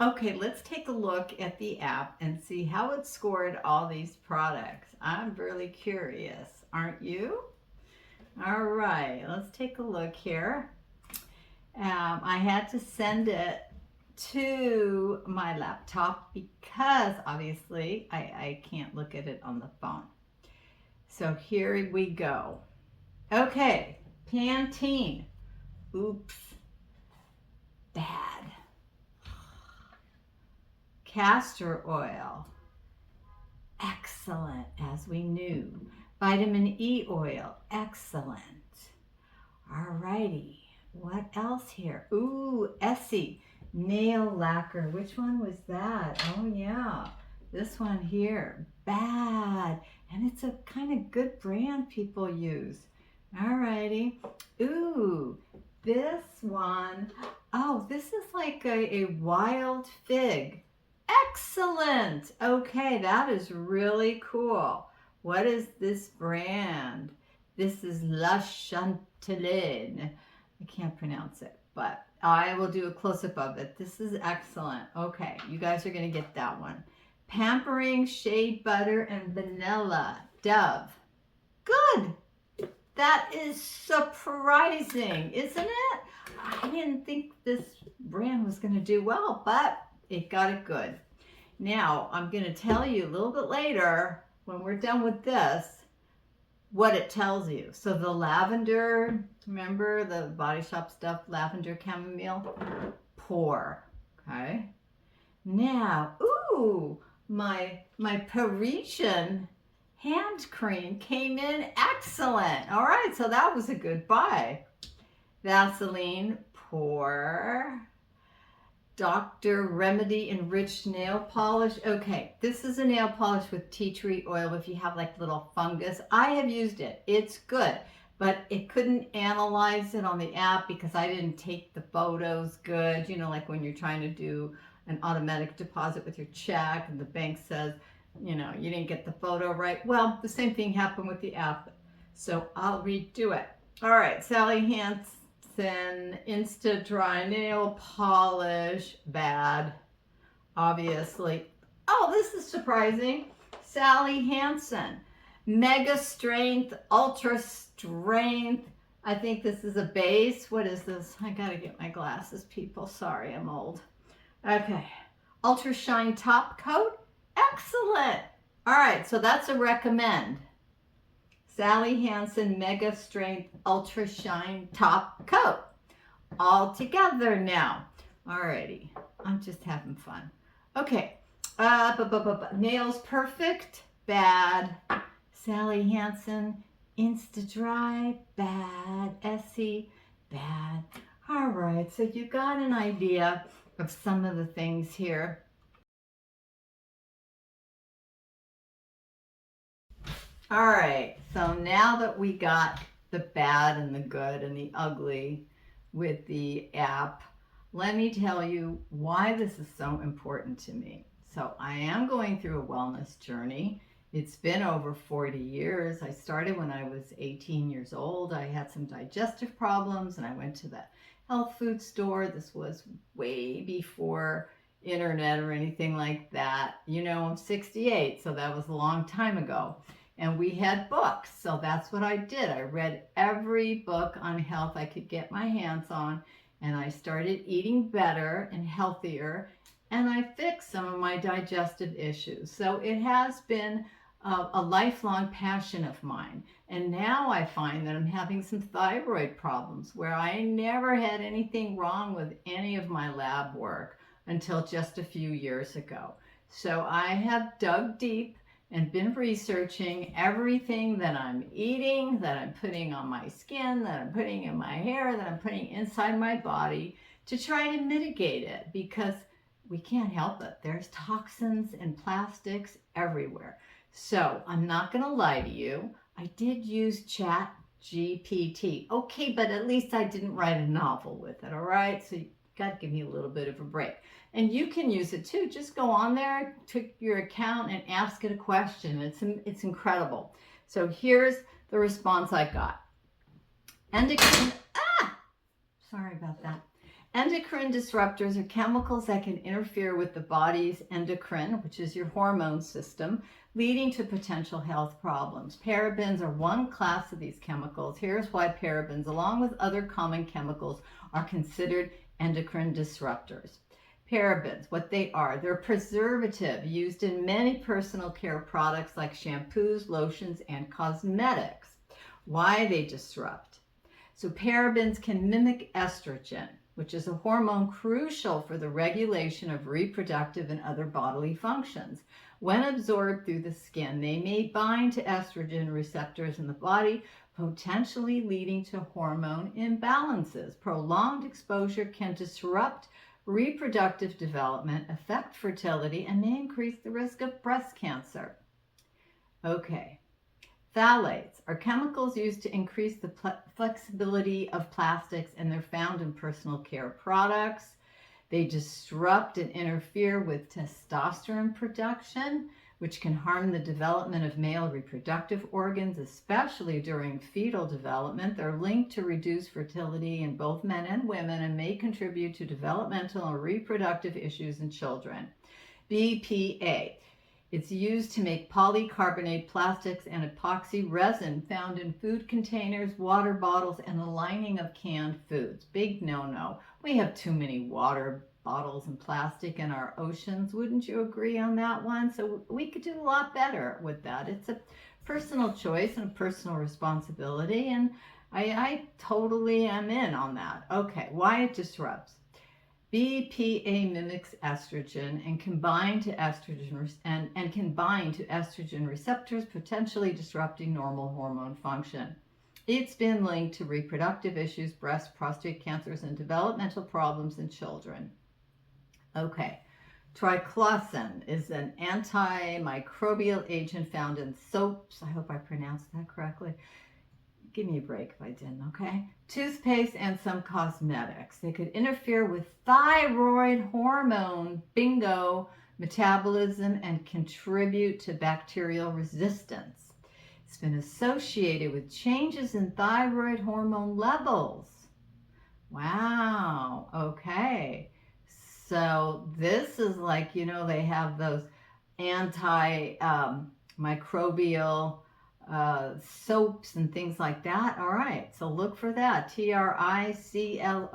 Okay, let's take a look at the app and see how it scored all these products. I'm really curious, aren't you? All right, let's take a look here. I had to send it to my laptop because obviously I can't look at it on the phone. So here we go. Okay, Pantene. Oops, bad. Castor oil. Excellent, as we knew. Vitamin E oil. Excellent. All righty. What else here? Ooh, Essie. Nail lacquer. Which one was that? Oh, yeah. This one here. Bad. And it's a kind of good brand people use. All righty. Ooh, this one. Oh, this is like a wild fig. Excellent. Okay, that is really cool. What is this brand? This is La Chanteline. I can't pronounce it, but I will do a close-up of it. This is excellent. Okay, you guys are going to get that one. Pampering Shea Butter and Vanilla Dove. Good. That is surprising, isn't it? I didn't think this brand was going to do well, but it got it good. Now, I'm going to tell you a little bit later when we're done with this what it tells you. So the lavender, remember the Body Shop stuff, lavender chamomile? Pour, okay? Now, ooh, my Parisian hand cream came in excellent. All right, so that was a good buy. Vaseline, pour. Dr. Remedy Enriched Nail Polish. Okay, this is a nail polish with tea tree oil if you have like little fungus. I have used it. It's good, but it couldn't analyze it on the app because I didn't take the photos good. You know, like when you're trying to do an automatic deposit with your check and the bank says, you know, you didn't get the photo right. Well, the same thing happened with the app. So I'll redo it. All right, Sally Hansen Insta Dry Nail Polish, bad, obviously. Oh, this is surprising. Sally Hansen Mega Strength, Ultra Strength. I think this is a base. What is this? I gotta get my glasses, people. Sorry, I'm old. Okay. Ultra Shine Top Coat. Excellent. All right, so that's a recommend. Sally Hansen Mega Strength Ultra Shine Top Coat. All together now. Alrighty, I'm just having fun. Okay, Nails Perfect, bad. Sally Hansen Insta Dry, bad. Essie, bad. All right, so you got an idea of some of the things here. All right, so now that we got the bad and the good and the ugly with the app, let me tell you why this is so important to me. So I am going through a wellness journey. It's been over 40 years. I started when I was 18 years old. I had some digestive problems and I went to the health food store. This was way before internet or anything like that. You know, I'm 68, so that was a long time ago. And we had books, so that's what I did. I read every book on health I could get my hands on, and I started eating better and healthier, and I fixed some of my digestive issues. So it has been a lifelong passion of mine. And now I find that I'm having some thyroid problems where I never had anything wrong with any of my lab work until just a few years ago. So I have dug deep and been researching everything that I'm eating, that I'm putting on my skin, that I'm putting in my hair, that I'm putting inside my body to try to mitigate it because we can't help it. There's toxins and plastics everywhere. So I'm not going to lie to you. I did use Chat GPT. Okay, but at least I didn't write a novel with it, all right? So you got to give me a little bit of a break. And you can use it too. Just go on there to your account and ask it a question. It's incredible. So here's the response I got. Endocrine, sorry about that. Endocrine disruptors are chemicals that can interfere with the body's endocrine, which is your hormone system, leading to potential health problems. Parabens are one class of these chemicals. Here's why parabens, along with other common chemicals, are considered endocrine disruptors. Parabens, what they are, they're preservative used in many personal care products like shampoos, lotions, and cosmetics. Why they disrupt? So parabens can mimic estrogen, which is a hormone crucial for the regulation of reproductive and other bodily functions. When absorbed through the skin, they may bind to estrogen receptors in the body, potentially leading to hormone imbalances. Prolonged exposure can disrupt reproductive development, affect fertility, and may increase the risk of breast cancer. Okay. Phthalates are chemicals used to increase the flexibility of plastics, and they're found in personal care products. They disrupt and interfere with testosterone production, which can harm the development of male reproductive organs, especially during fetal development. They're linked to reduced fertility in both men and women and may contribute to developmental and reproductive issues in children. BPA. It's used to make polycarbonate plastics and epoxy resin found in food containers, water bottles, and the lining of canned foods. Big no-no. We have too many water bottles and plastic in our oceans. Wouldn't you agree on that one? So we could do a lot better with that. It's a personal choice and a personal responsibility, and I totally am in on that. Okay, why it disrupts. BPA mimics estrogen and can bind to estrogen receptors, potentially disrupting normal hormone function. It's been linked to reproductive issues, breast, prostate cancers, and developmental problems in children. Okay, triclosan is an antimicrobial agent found in soaps. I hope I pronounced that correctly. Give me a break if I didn't, okay? Toothpaste and some cosmetics. They could interfere with thyroid hormone, bingo, metabolism, and contribute to bacterial resistance. It's been associated with changes in thyroid hormone levels. Wow, okay. So this is like, they have those anti-microbial soaps and things like that. All right, so look for that. TRICLOSAN.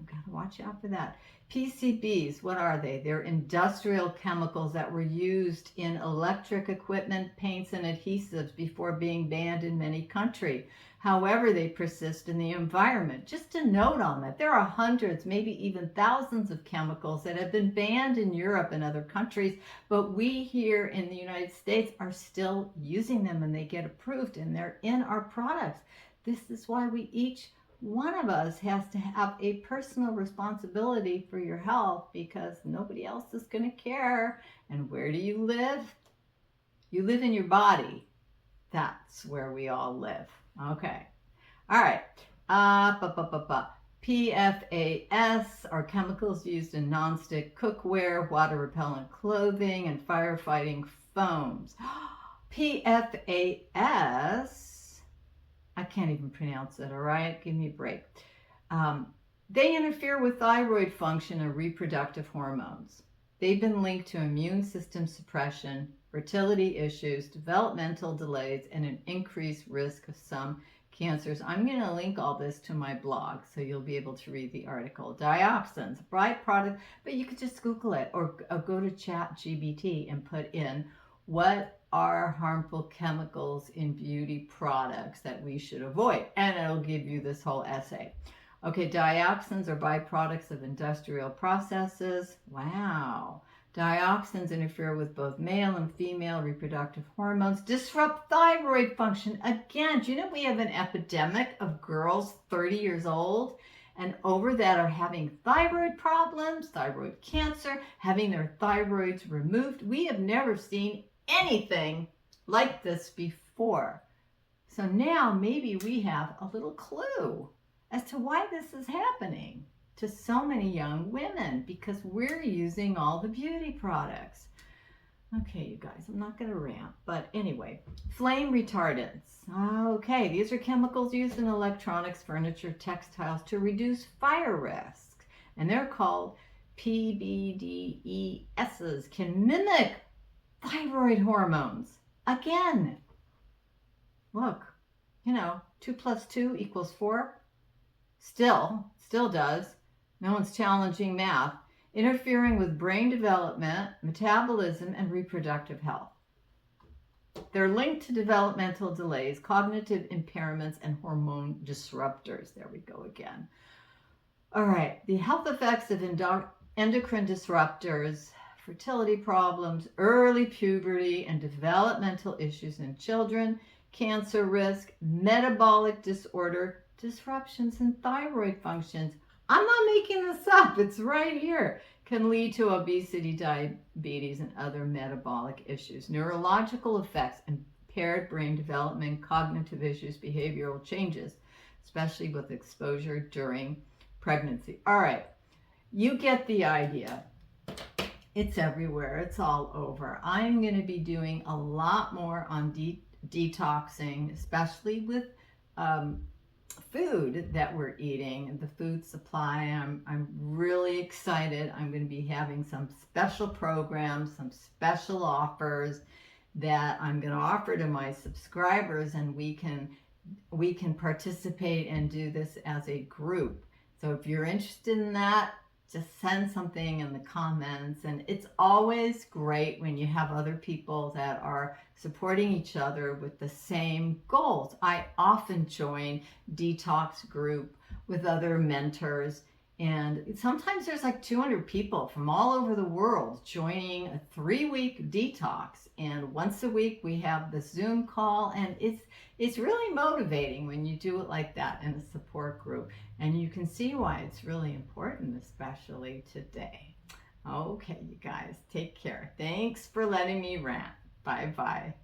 Gotta watch out for that. PCBs, what are they? They're industrial chemicals that were used in electric equipment, paints, and adhesives before being banned in many countries. However, they persist in the environment. Just a note on that, there are hundreds, maybe even thousands of chemicals that have been banned in Europe and other countries, but we here in the United States are still using them, and they get approved, and they're in our products. This is why each one of us has to have a personal responsibility for your health, because nobody else is going to care. And where do you live? You live in your body. That's where we all live. Okay. All right. PFAS are chemicals used in nonstick cookware, water repellent clothing, and firefighting foams. PFAS, I can't even pronounce it, all right? Give me a break. They interfere with thyroid function and reproductive hormones. They've been linked to immune system suppression, fertility issues, developmental delays, and an increased risk of some cancers. I'm going to link all this to my blog, so you'll be able to read the article. Dioxins, byproduct, but you could just Google it or go to ChatGPT and put in what are harmful chemicals in beauty products that we should avoid, and it'll give you this whole essay. Okay, dioxins are byproducts of industrial processes. Wow. Dioxins interfere with both male and female reproductive hormones, disrupt thyroid function. Again, do you know we have an epidemic of girls 30 years old and over that are having thyroid problems, thyroid cancer, having their thyroids removed? We have never seen anything like this before. So now maybe we have a little clue as to why this is happening to so many young women, because we're using all the beauty products. Okay, you guys, I'm not going to rant, but anyway, flame retardants. Okay, these are chemicals used in electronics, furniture, textiles to reduce fire risk, and they're called PBDESs, can mimic thyroid hormones. Again, look, 2 plus 2 equals 4. Still does. No one's challenging math. Interfering with brain development, metabolism, and reproductive health. They're linked to developmental delays, cognitive impairments, and hormone disruptors. There we go again. All right, the health effects of endocrine disruptors, fertility problems, early puberty, and developmental issues in children, cancer risk, metabolic disorder, disruptions in thyroid functions. I'm not making this up, it's right here. Can lead to obesity, diabetes, and other metabolic issues, neurological effects, impaired brain development, cognitive issues, behavioral changes, especially with exposure during pregnancy. All right, you get the idea. It's everywhere, it's all over. I'm going to be doing a lot more on detoxing, especially with food that we're eating, the food supply. I'm really excited. I'm going to be having some special programs, some special offers that I'm going to offer to my subscribers, and we can participate and do this as a group. So if you're interested in that, just send something in the comments. And it's always great when you have other people that are supporting each other with the same goals. I often join detox group with other mentors, and sometimes there's like 200 people from all over the world joining a 3-week detox, and once a week we have the Zoom call, and it's really motivating when you do it like that in a support group. And you can see why it's really important, especially today. Okay, you guys, take care. Thanks for letting me rant. Bye-bye.